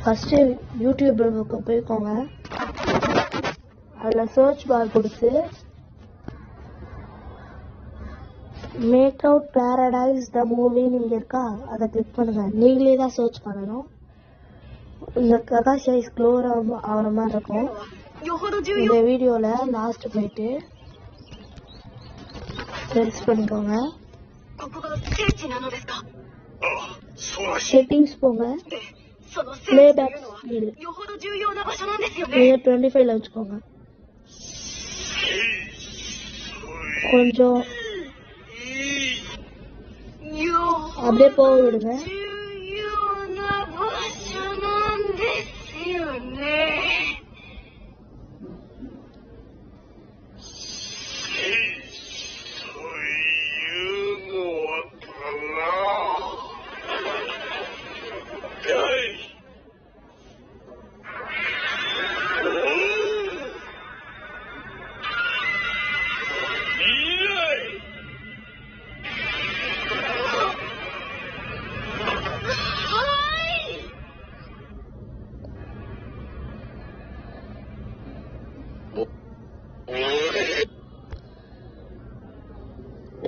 First யூடியூப்க்கு போய்க்கோங்க. அதில் search பார் கொடுத்து மேக் அவுட் பேரடைஸ் த மூவின்னு இங்கே இருக்கா, அதை கிளிக் பண்ணுங்க. நீங்களே தான் சர்ச் பண்ணணும். இந்த கதா சைஸ் க்ளோர் ஆகிற மாதிரி இருக்கும். இந்த வீடியோவில் லாஸ்ட் போயிட்டு செர்ச் பண்ணிக்கோங்க. செட்டிங்ஸ் போங்க. பிளேபேக் ஸ்பீடு இதை 25ல வச்சுக்கோங்க. கொஞ்சம் அப்படியே போக விடுங்க.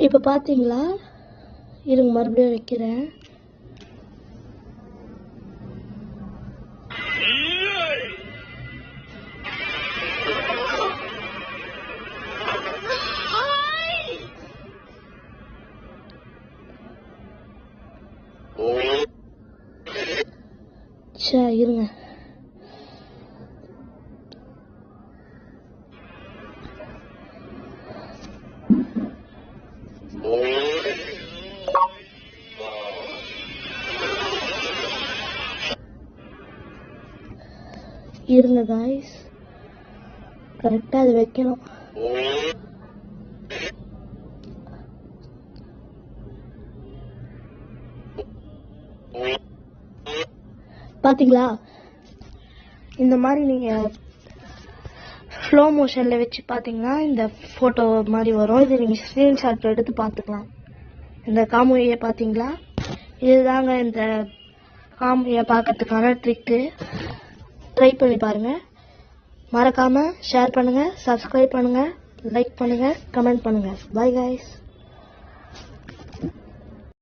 இப்போ பார்த்தீங்களா? இருங்க மறுபடியும் வைக்கிறேன். சரி இருங்க. இருங்க गाइस, கரெக்டா அது வைக்கணும். பாத்தீங்களா? இந்த மாதிரி நீங்க ஸ்லோ மோஷன்ல வச்சு பாத்தீங்கன்னா இந்த போட்டோ மாதிரி வரும். இது நீங்க ஸ்கிரீன்ஷாட் எடுத்து பார்த்துக்கலாம். இந்த காமெடியை பாத்தீங்களா? இதுதாங்க இந்த காமெடியை பார்க்கறதுக்கான ட்ரிக்கு. ட்ரை பண்ணி பாருங்க. மறக்காம ஷேர் பண்ணுங்க, சப்ஸ்கிரைப் பண்ணுங்க, லைக் பண்ணுங்க, கமெண்ட் பண்ணுங்க. By guys.